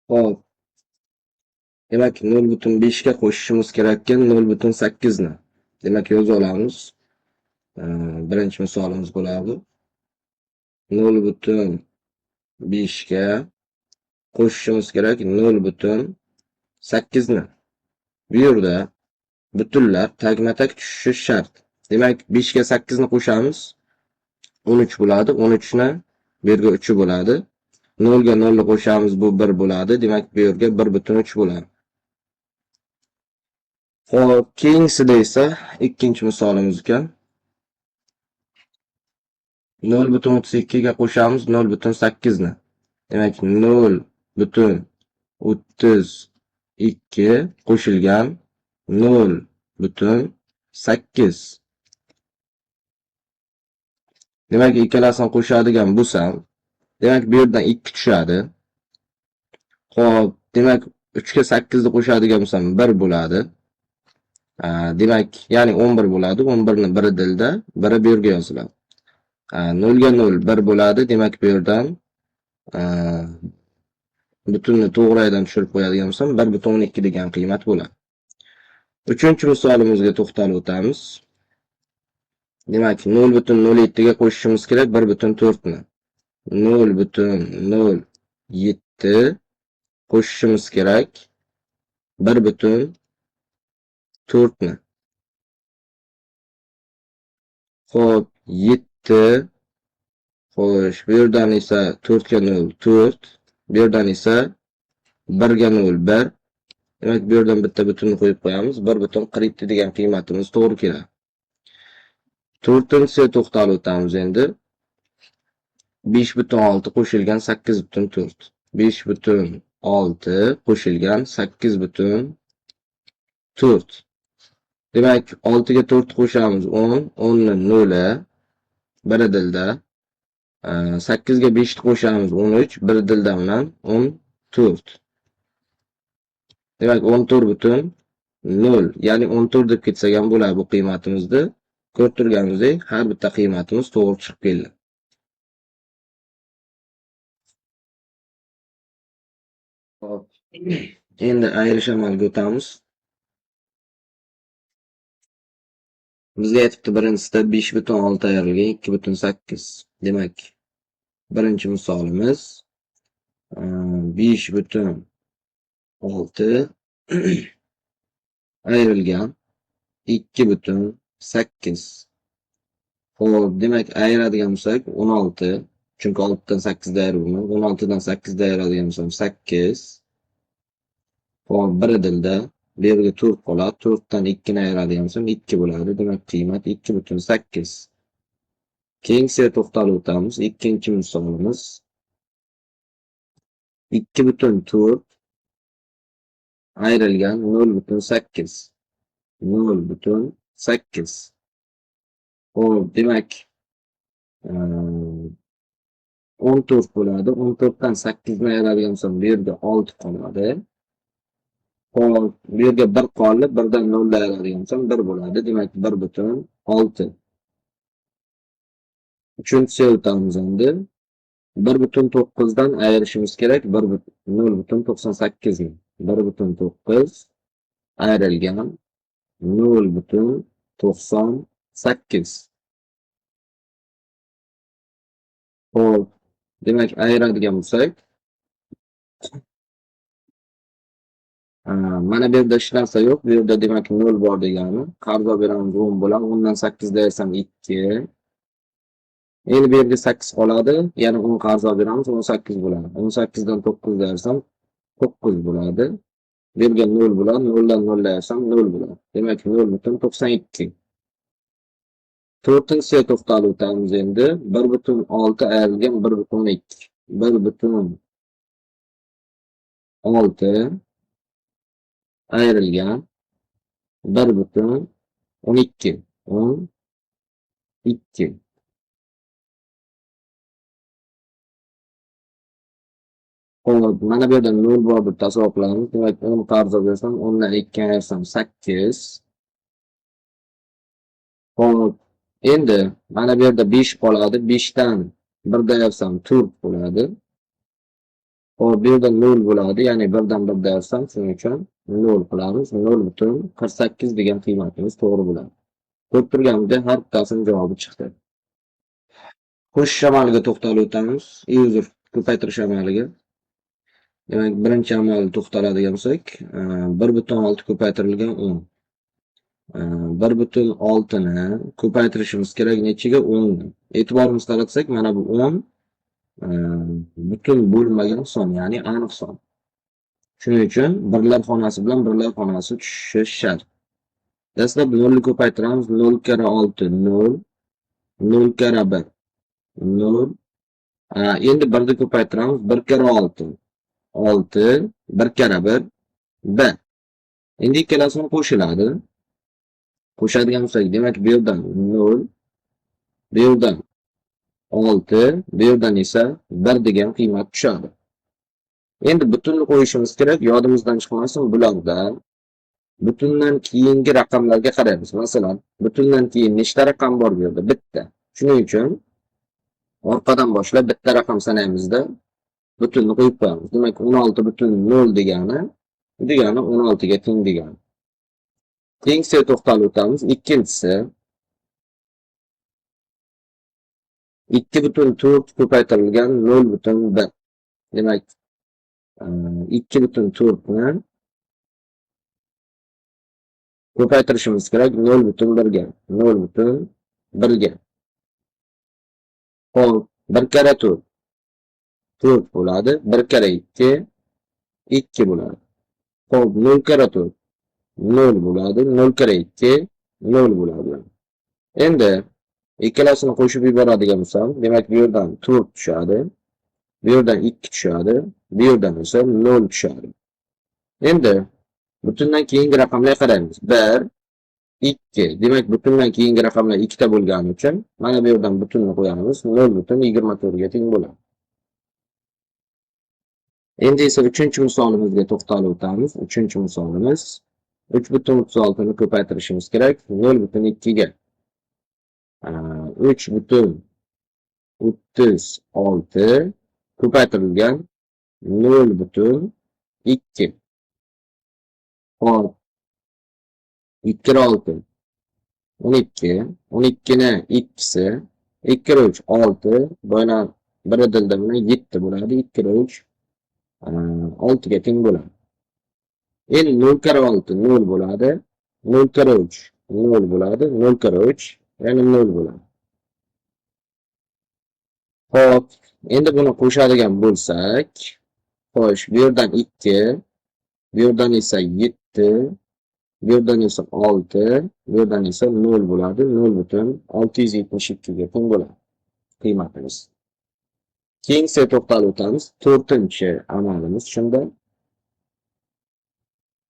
Hop, demak 0,5 ga qo'shishimiz kerak ekan 0,8 ni. Demak yozib olamiz. Birinchi misolimiz bo'ladi. 0,5 ga qo'shishimiz kerak 0,8 ni. Bu yerda butunlar tagma-tag tushishi shart. Demak 5 ga 8 ni qo'shamiz. 13 bo'ladi. 13 ni bu yerga 3 bo'ladi. 0 ga 0 ni qo'shamiz, bu 1 bo'ladi. Demak bu yerga 1,3 bo'ladi. Xo'p, keyingisida esa ikkinchi misolimiz ekan. 0,32 ga qo'shamiz 0,8 ni. Demak 0,32 qo'shilgan 0,8. Demak ikkalasini qo'shadigan bo'lsam, demak bu yerdan 2 tushadi. Xo'p, demak 3 ga 8 ni qo'shadigan bo'lsam 1 bo'ladi. Demak, ya'ni 11 bo'ladi. 11 ni biri dilda, biri bu yerga yoziladi. 0 ga 0 1 bo'ladi. Demak bu yerdan butunni to'g'ridan tushirib qo'yadigan bo'lsam 1,12 degan qiymat bo'ladi. Uchinchi misolimizga to'xtalib o'tamiz. Demak 0,07 ga qo'shishimiz kerak 1,4 ni. 0,07 qo'shishimiz kerak 1,4 ni. Xo'p, 7 xo'sh, bu yerdan esa 4 ga 0 4, bu yerdan esa 1 ga 0 1. Demak bu yerdan bitta butunni qo'yib qo'yamiz. 1,47 degan qiymatimiz to'g'ri keladi. To'rtinchisiga to'xtalib o'tamiz endi. 5,6 qo'shilgan 8,4. 5,6 qo'shilgan 8,4. Demak 6 ga 4 qo'shamiz 10, 10 ni 0, biri dilda. 8 ga 5 qo'shamiz 13, biri dilda bilan 14. Demak 14,0, ya'ni 14 deb ketsak ham bo'ladi bu qiymatimizni. Ko'rib turganimizdek, har bitta qiymatimiz to'g'ri chiqib keldi. Hop. Endi ayirish amaliga o'tamiz. Bizga aytibdi birinchisida 5,6 ayrilgan 2,8. Demak, birinchi misolimiz 5,6 ayrilgan 2,8. Xo'p, demak ayiradigan bo'lsak 16, chunki 6 dan 8 da ayirib 16 dan 8 da ayiradigan bo'lsam 8. Xo'p, biri dilda, bu yerga 4 qoladi. 4 dan 2 ni ayiradigan bo'lsam 2 bo'ladi. Demak qiymat 2,8. Keyingisiga to'xtalib o'tamiz. Ikkinchi misolimiz 2,4 ayrilgan 0,8. 0,8. Xo'p, demak 14 bo'ladi. 14 dan 8 ni ayiradigan bo'lsam bu yerga 6 qoladi. Xo'p, bu yerga 1 qoldi. 1 dan 0 ni ayiradigan bo'lsam 1 bo'ladi. Demak 1,6. Uchinchisiga o'tamiz endi. 1,9 dan ayirishimiz kerak 0,98 ni. 1,9 ayrilgan 0,98. Xo'p, demak ayiradigan bo'lsak, mana bu yerda hech narsa yo'q. Bu yerda demak 0 bor degani. Qarz olib beramiz 10 bilan 10 dan 8 da ayirsam 2. Endi bu yerga 8 qoladi. Yana 10 qarz olib beramiz 18 bo'ladi. 18 dan 9 da ayirsam 9 bo'ladi. Bu yerga 0 bilan 0 dan 0 ayirsam 0 bo'ladi. Demak 0,92. To'rtinchisiga to'xtalib o'tamiz endi. 1,6 ayrilgan 1,2. 1,6 ayrilgan 1,12. 12. Xo'p, mana bu yerda 0 bor deb tasavvur qilamiz. Demak 10 qarz olib bersam 10 dan 2 ayirsam 8. Xo'p, endi mana bu yerda 5 qoladi. 5 dan 1 da ayirsam 4 bo'ladi. Hop, bu yerda 0 bo'ladi. Ya'ni 1 dan 1 dersam, shuning uchun 0 qilamiz. 0,48 degan qiymatimiz to'g'ri bo'ladi. Ko'rib turganimizda har bittasining javobi chiqdi. Qo'shish amaliga to'xtalib o'tamiz. User ko'paytirish amaliga. Demak, birinchi amal to'xtaladigan bo'lsak, 1,6 ko'paytirilgan 10. 1,6 ni ko'paytirishimiz kerak nechiga? 10 ga. E'tiborimizni qaratsak, mana bu 10 butun bo'lmagan son, ya'ni aniq son. Shuning uchun birlar xonasi bilan birlar xonasi tushishi shart. Dastlab 0 ni ko'paytiramiz. 0 kara 6 0, 0 kara 1 0. Endi 1 ni ko'paytiramiz. 1 kara 6 6, 1 kara 1 1. Endi ikkalasini qo'shiladi. Qo'shadigan bo'lsak, demak bu yerdan 0, bu yerdan 6, bu yerdan esa 1 degan qiymat tushadi. Endi butunni qo'yishimiz kerak, yodimizdan chiqmasin. Bularda butundan keyingi raqamlarga qaraymiz. Masalan, butundan keyin nechta raqam bor bu yerda? Bitta. Shuning uchun orqadan boshlab bitta raqam sanaymizda butunni qo'yib qo'yamiz. Demak, 16,0 degani 16 ga teng degani. Tengsiga to'xtalib o'tamiz. Ikkinchisi 2,4 ko'paytirilgan 0,1. Demak, 2,4 ni ko'paytirishimiz kerak 0,1 ga. 0,1 ga. Hop, 1 kara 4 4 bo'ladi. 1 kara 2 2 bo'ladi. Hop, 0 kara 4 0 bo'ladi. 0 kara 2 0 bo'ladi. Endi ikkalasini qo'shib yuboradigan bo'lsam, demak bu yerdan 4 tushadi. Bu yerdan 2 tushadi. Bu yerdan esa 0 tushadi. Endi butundan keyingi raqamlarga qaraymiz. 1 2. Demak, butundan keyingi raqamlar 2 ta bo'lgani uchun mana bu yerdan butunni qo'yamiz. 0,24 ga teng bo'ladi. Endi esa 3-misolimizga to'xtalib o'tamiz. 3-misolimiz 3,36 ni ko'paytirishimiz kerak 0,2 ga. 3,36 ko'paytirilgan 0,2. Hop, 2 kira 6 12. 12 ni ikkisi 2 kira 3 6. Bo'yna 1 dilda bilan 7 bo'ladi. 2 kira 3 6 ga teng bo'ladi. Endi 0 kara 6 0 bo'ladi. 0 kara 3 0 bo'ladi. 0 kara 3 yana 0 bo'ladi. Hop, endi buni qo'shadigan bo'lsak, xo'sh, bu yerdan 2, bu yerdan esa 7, bu yerdan esa 6, bu yerdan esa 0 bo'ladi. 0,672 ga teng bo'ladi qiymatimiz. Keyingiga to'xtalib o'tamiz. 4-amalimiz shunda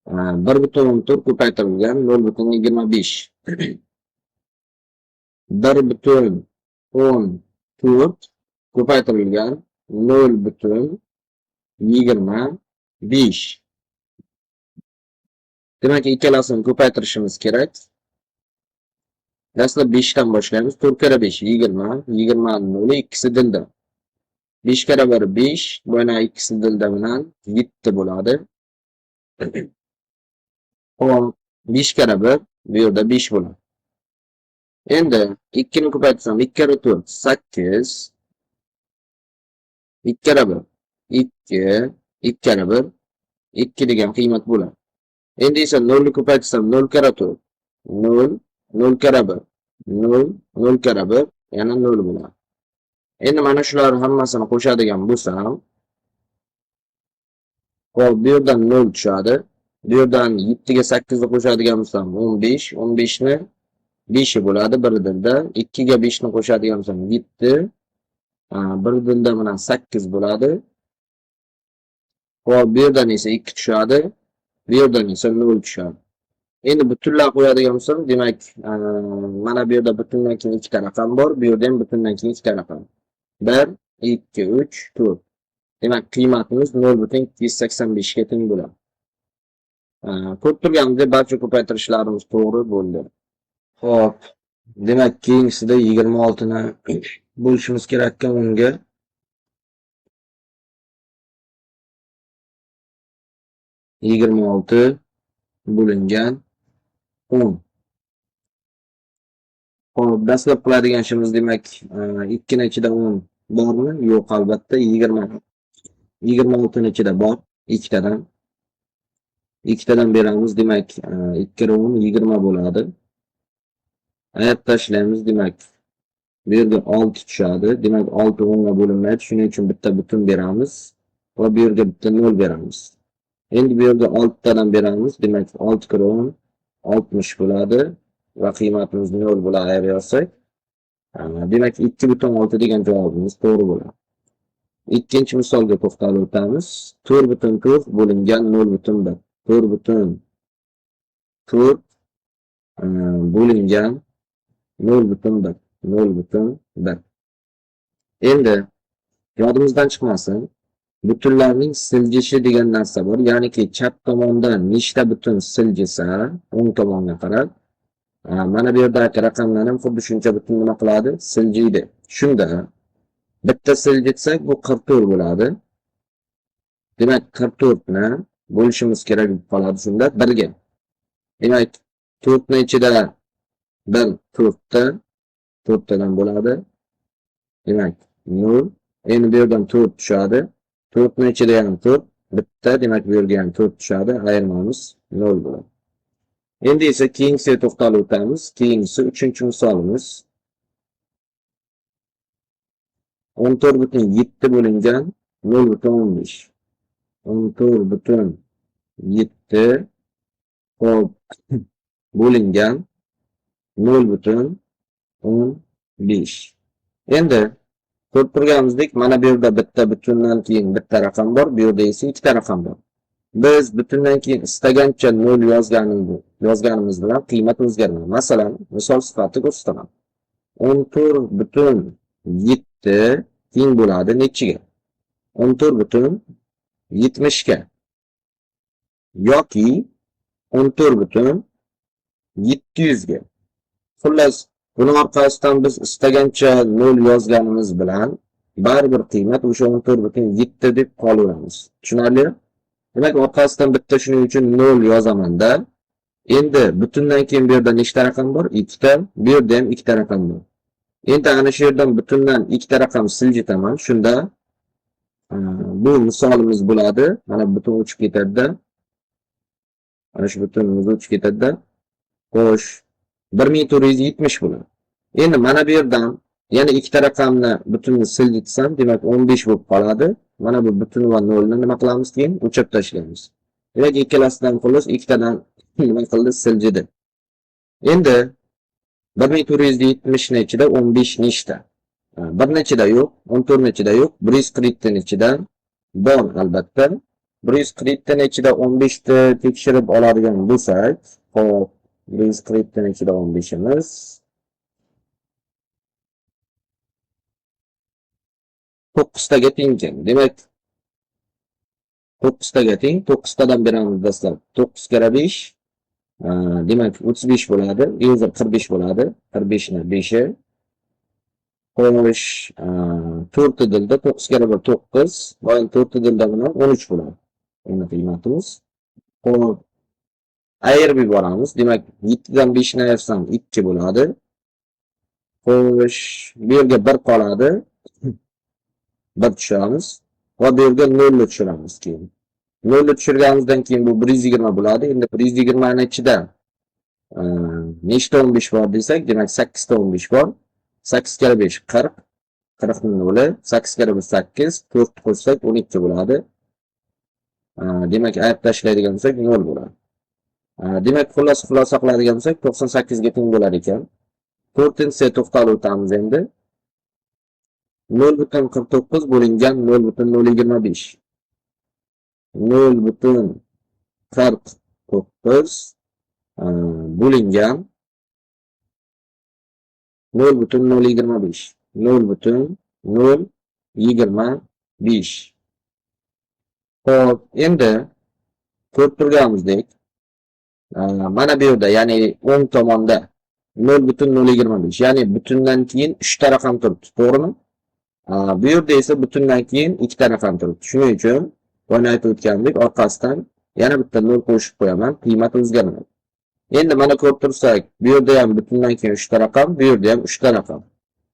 1,4 ko'paytirilgan 0,25. 1,14 ko'paytirilgan 0,25. Demak, ikkalasini ko'paytirishimiz kerak. Dastlab 5 dan boshlaymiz. 4 kara 5 20. 20 ni 0 ikkisi dilda. 5 kara 1 5, bo'yna ikkisi dilda bilan 7 bo'ladi. Hop, 5 kara 1 bu yerda 5 bo'ladi. Endi 2 ni ko'paytirsam 2 kara 4 8. 2 kara 1 2, 2 kara 1 2 degan qiymat bo'ladi. Endi esa 0 ni ko'paytirsam 0 kara 4 0, 0 kara 1 0, 0 kara 1 yana 0 bo'ladi. Endi mana shular hammasini qo'shadigan bo'lsam, hop, bu yerdan 0 tushadi. Bu yerdan 7 ga 8 ni qo'shadigan bo'lsam 15, 15 ni 5 bo'ladi bir dilda. 2 ga 5 ni qo'shadigan bo'lsam 7, bir dilda bilan 8 bo'ladi. Hop, bu yerdan esa 2 tushadi. Bu yerdan esa 0 tushadi. Endi butunlar qo'yadigan bo'lsam, demak, mana bu yerda butundan keyin 2 ta raqam bor. Bu yerda ham butundan keyin 2 ta raqam. 1, 2, 3, 4. Demak, qiymatimiz 0,285 ga teng bo'ladi. Ko'rib turganimizda barcha ko'paytirishlarimiz to'g'ri bo'ldi. Xo'p, demak, keyingisida 26 ni bo'lishimiz kerak ekan unga. 26 bo'lingan 10. Hop, dastlab qiladigan ishimiz demak, 2 ning ichida 10 bormi? Yo'q, albatta 20. 26 ning ichida bor, ikkitadan. Ikkitadan beramiz, demak, 2 10 20 bo'ladi. Ayab tashlaymiz, demak, bu yerga 6 tushadi. Demak, 6 10 ga bo'linmaydi. Shuning uchun bitta butun beramiz va bu yerga bitta 0 beramiz. Endi bu yerga 6 tadan beramiz. Demak, 6 kira 10 60 bo'ladi va qiymatimiz 0 bo'ladi ayab yozsak. Demak, 2,6 degan javobimiz to'g'ri bo'ladi. Ikkinchi misolga to'xtalib o'tamiz. 4,4 bo'lingan 0,1. 4,4 bo'lingan 0,1. 0,1. Endi yodimizdan chiqmasin. Butunlarning siljishi degan narsa bor. Ya'niki chap tomondan nechta butun siljisa, o'ng tomonga qarab, mana bu yerdagi raqamlar ham xuddi shuncha butun nima qiladi? Siljiydi. Shunda bitta siljitsak bu 44 bo'ladi. Demak, 44 ni bo'lishimiz kerak qoladi shunda 1 ga. Demak, 4 ning ichida 1 4 tadan bo'ladi. Demak, 0. Endi bu yerdan 4 tushadi. 4 ning ichida ham 4 bitta, demak bu yerga ham 4 tushadi. Ayirmamiz 0 bo'ladi. Endi esa keyingisiga to'xtalib o'tamiz. Keyingisi 3-misolimiz. 14,7 bo'lingan 0,15. 14,7 hop bo'lingan 0,15. Endi ko'rib turganimizdek, mana bu yerda bitta butundan keyin bitta raqam bor, bu yerda esa ikkita raqam bor. Biz butundan keyin istagancha 0 yozganimiz bilan qiymat o'zgarmaydi. Masalan, misol sifatida ko'rsataman. 14,7 teng bo'ladi nechiga? 14,70 ga yoki 14,700 ga. Xullas, buni orqasidan biz istagancha 0 yozganimiz bilan baribir qiymat o'sha 14,7 deb qolaveramiz. Tushunarli? Demak, orqasidan bitta shuning uchun 0 yozaman-da. Endi butundan keyin bu yerda nechta raqam bor? 2 ta. Bu yerda ham 2 ta raqam bor. Endi ana shu yerdan butundan 2 ta raqam siljitaman. Shunda bu misolimiz bo'ladi. Mana butun o'chib ketadi-da. Mana shu butunimiz o'chib ketadi-da. Xo'sh, 1470 bo'ladi. Endi mana bu yerdan yana 2 ta raqamni butunni siljitsam, demak 15 bo'lib qoladi. Mana bu butun va 0 ni nima qilamiz keyin? O'chirib tashlaymiz. Demak, ikkalasidan xullas ikkitadan nima qildi? Siljidi. Endi 1470 ning ichida 15 nechta? Bir nechida yo'q, 14 nechida yo'q, 140 ning ichida bor albatta. 140 ning ichida 15 ta tekshirib oladigan bo'lsak, hop, 140 ning ichida 15 imiz. To'qqiztaga teng. Demak, 9taga teng. 9tadan beramiz dastlab. 9 kira 5. Demak, 35 bo'ladi. Yo'q, 45 bo'ladi. 45 ni 5 i. Xo'sh, 4 dilda 9 kira 1 9. Va 4 dilda buni 13 bo'ladi. Endi qiymatimiz. Xo'p, ayirib yuboramiz. Demak, 7 dan 5 ni ayirsam 2 bo'ladi. Xo'sh, bu yerga 1 qoladi. 1 tushiramiz va bu yerga 0 ni tushiramiz keyin. 0 ni tushirganimizdan keyin bu 120 bo'ladi. Endi 120 ning ichida nechta 15 bor desak, demak 8 ta 15 bor. 8 kira 5 40. 40 ning 0. 8 kira 1 8. 4 qo'shsak 12 bo'ladi. Demak, ayab tashlaydigan bo'lsak 0 bo'ladi. Demak, xulosa qiladigan bo'lsak 98 ga teng bo'lar ekan. 4-inchisiga to'xtalib o'tamiz endi. 0,49 bo'lingan 0,025. 0,49 bo'lingan 0,025. 0,025. Xo'p, endi ko'rib turganimizdek, mana bu yerda, ya'ni o'ng tomonda 0,025, ya'ni butundan keyin 3 ta raqam turibdi, to'g'rimi? Bu yerda esa butundan keyin 2 ta raqam turibdi. Shuning uchun boya aytib o'tgandek, orqasidan Yana bitta 0 qo'shib qo'yaman, qiymat o'zgarmaydi. Endi mana ko'rib tursak, bu yerda ham butundan keyin 3 ta raqam, bu yerda ham 3 ta raqam.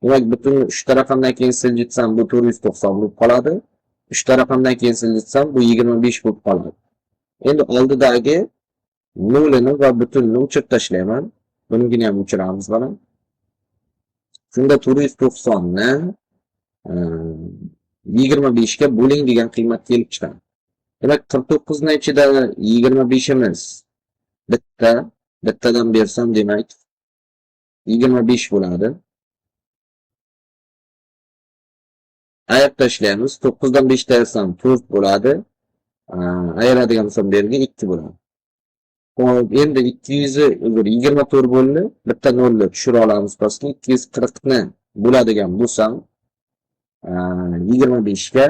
Demak, butun 3 ta raqamdan keyin siljitsam bu 490 bo'lib qoladi. 3 ta raqamdan keyin siljitsam bu 25 bo'lib qoladi. Endi oldidagi 0 va butunni o'chirib tashlayman. Buningini ham o'chiramiz mana. Shunda 490 ni 25 ga bo'ling degan qiymat kelib chiqadi. Demak, 49 ning ichida 25 imiz bittadan bersam demak 25 bo'ladi. Ayirib tashlaymiz. 9 dan 5 tayirsam 4 bo'ladi. Ayiradigan bo'lsam bu yerga 2 bo'ladi. Xo'p, endi 24 bo'ldi. Bitta 0 ni tushira olamiz pastga. 240 ni bo'ladigan bo'lsam 25 ga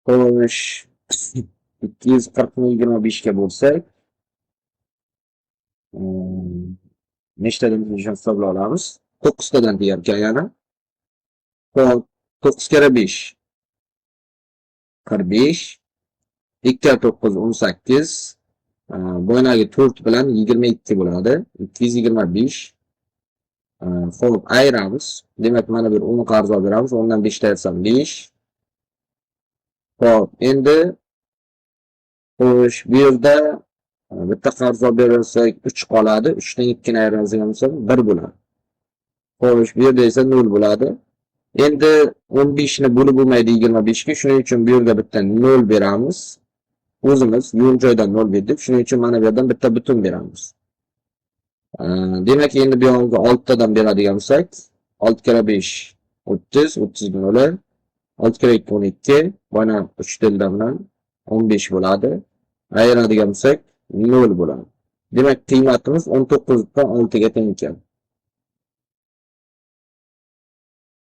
xo'sh 240 ni 25 ga bo'lsak nechtadan hisoblay olamiz? 9 tadan deyar ekan yana. Xo'p, 9 kere 5 45 2 kere 9 18 boyagi 4 bilan 22 bo'ladi. 225 xo'p, ayiramiz. Demak, mana bir 10 qarz beramiz. 10 dan 5 tayirsam 5. Xo'p, endi xo'sh, bu yerda bitta qarz bersak 3 qoladi. 3 dan 2 ni ayiradigan bo'lsak 1 bo'ladi. Xo'sh, bu yerda esa 0 bo'ladi. Endi 15 ni bo'lib bo'lmaydi 25 ga. Shuning uchun bu yerga bitta 0 beramiz. O'zimiz yo'l joydan 0 berdik. Shuning uchun mana bu yerdan bitta butun beramiz. Demak, endi bu yoqqa 6 tadan beradigan bo'lsak, 6 kere 5 30, 30 ni 0. 6 kere 2 12, mana 3 tilda bilan 15 bo'ladi. Ayiradigan bo'lsak 0 bo'ladi. Demak, qiymatimiz 19 dan 6 ga teng ekan.